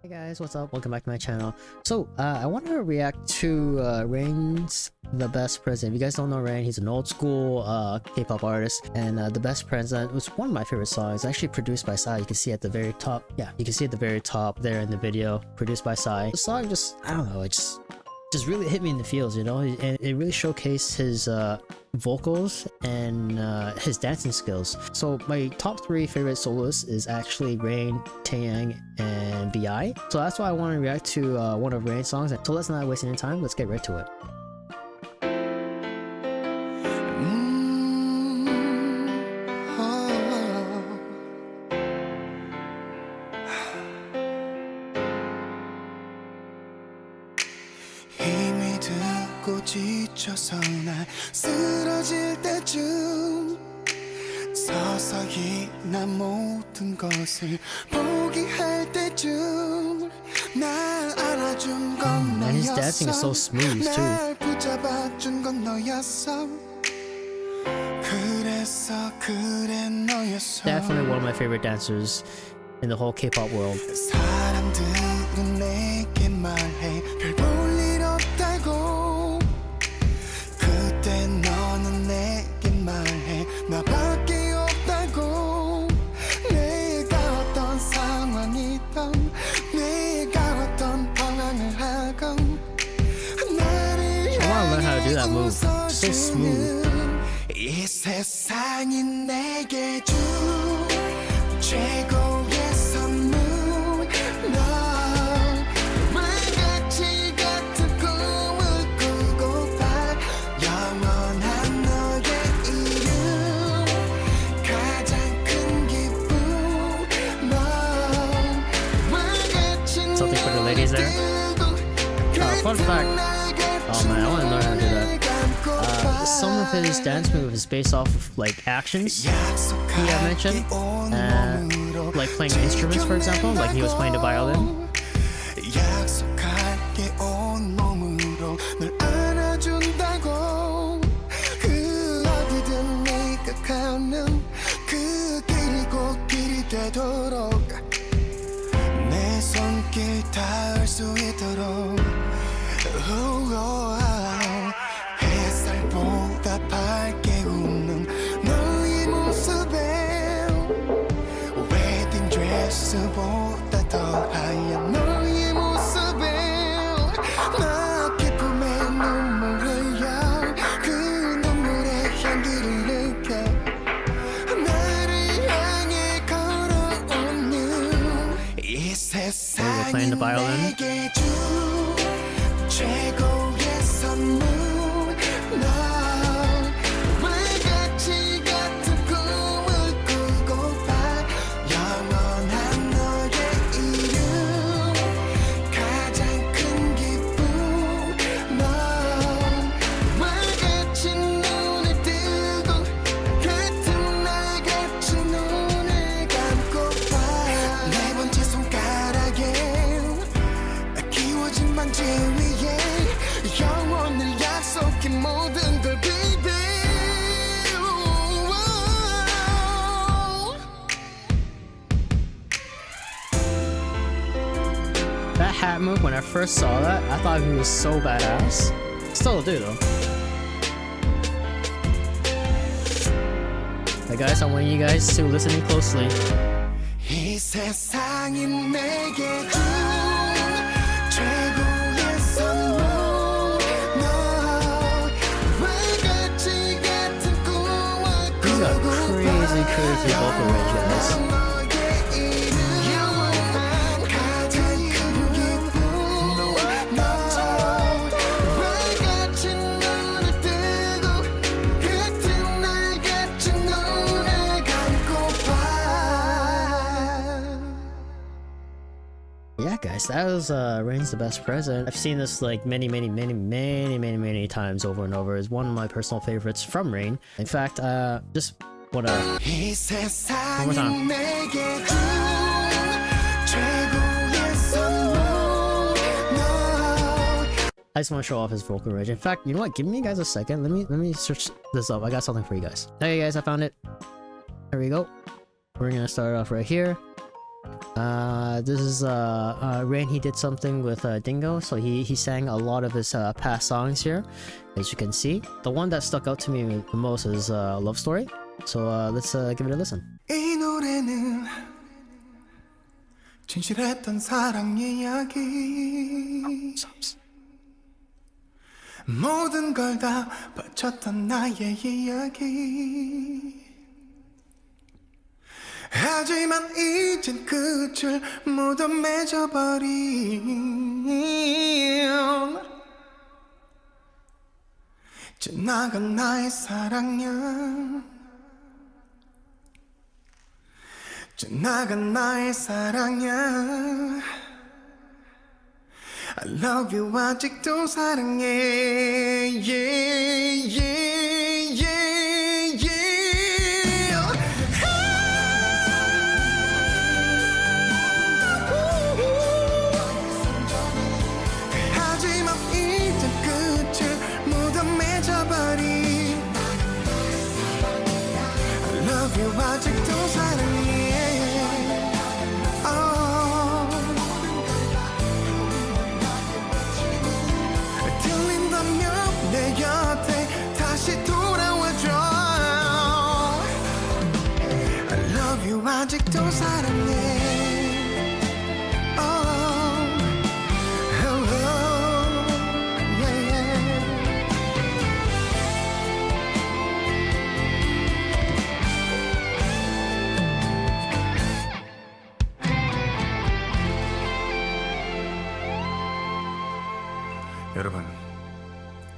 Hey guys, what's up? Welcome back to my channel. So, I want to react to Rain's The Best Present. If you guys don't know Rain, he's an old school K-pop artist, and The Best Present was one of my favorite songs. Actually produced by Psy. You can see at the very top. Yeah, you can see at the very top there in the video. Produced by Psy. The song just, I don't know, it just really hit me in the feels, you know, and it really showcased his vocals and his dancing skills. So my top 3 favorite soloists is actually Rain, Taeyang, and VI. So that's why I want to react to one of Rain's songs. So let's not waste any time, let's get right to it. 지쳐서 날 쓰러질 때쯤 서서히 난 모든 것을 포기할 때쯤 날 안아준 건 And his dancing is so smooth too. 날 붙잡아준 건 너였어. 그래서 그래 너였어. Definitely one of my favorite dancers in the whole K-pop world. 사람들은 내게 말해 별 볼 일 없다고. 너는 내게 말해 나밖에 없다고. 내가 어떤 상황이든 내가 어떤 방황을 하건 나를 I want to learn how to do that move. So smooth. 이 세상이 내게 준 최고의 선물. Something for the ladies there. Fun fact. Oh man, I want to learn how to do that. Some of his dance moves is based off of like actions he had mentioned, like playing instruments, for example, like he was playing the violin. 내 손길 닿을 수 있도록 햇살보다 밝게 웃는 너의 모습에 웨딩 드레스보다 더 하얀 너의 모습에 나 기쁨의 눈물 흘려 그 눈물의 향기를 느껴 나를 향해 걸어오는 이 세상이 내게 준 최고의 선물. 너와 같이 같은 꿈을 꾸고파 영원한 너의 이름 가장 큰 기쁨. 너와 같이 눈을 뜨고 같은 날 같이 눈을 감고파 네 번째 손가락에 끼워진 반지 위에 영원을 약속해 모든 걸 baby. That hat move, when I first saw that, I thought he was so badass. Still do though. Hey guys, I want you guys to listen closely. 이 세상이 내게 준 최고의 선물. He's got crazy vocal range, guys. Yeah guys, that was Rain's The Best Present. I've seen this like many times over and over. It's one of my personal favorites from Rain. In fact, just wanna one more time. I just want to show off his vocal range. In fact, you know what? Give me guys a second. Let me search this up. I got something for you guys. Okay guys, I found it. There we go. We're gonna start off right here. This is Rain. He did something with Dingo, so he sang a lot of his past songs here, as you can see. The one that stuck out to me the most is Love Story. So let's give it a listen. 이 노래는 진실했던 사랑 이야기 모든 걸 다 바쳤던 나의 이야기 하지만 이젠 끝을 모두 맺어버린 지나간 나의 사랑이야 지나간 나의 사랑이야 I love you 아직도 사랑해 yeah, yeah, yeah, yeah. 하지만 이제 끝을 모두 맺어버린 I love you 아직도 사랑해 내 곁에 다시 돌아와줘 I love you 아직도 사랑해 oh, oh, oh, yeah, yeah. 여러분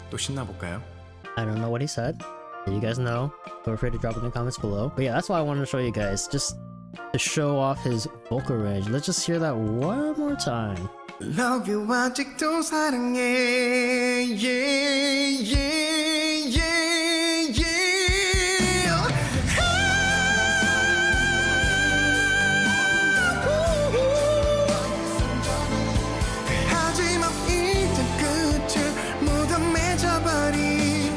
또 신나볼까요? I don't know what he said. If you guys know, feel free to drop it in the comments below. But yeah, that's why I wanted to show you guys, just to show off his vocal range. Let's just hear that one more time. Love you 아직도 사랑해 yeah, yeah, yeah, yeah. 하지만 이제 끝을 모두 맺어버린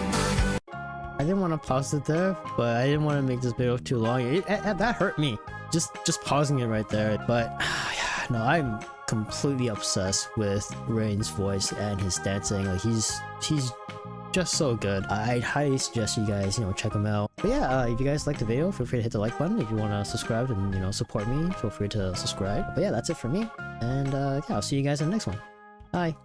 I didn't want to pause it there, but I didn't want to make this video too long. That hurt me. Just pausing it right there. But yeah, no, I'm completely obsessed with Rain's voice and his dancing. Like he's just so good. I'd highly suggest you guys, check him out. But yeah, if you guys liked the video, feel free to hit the like button. If you want to subscribe and support me, feel free to subscribe. But yeah, that's it for me. And yeah, I'll see you guys in the next one. Bye.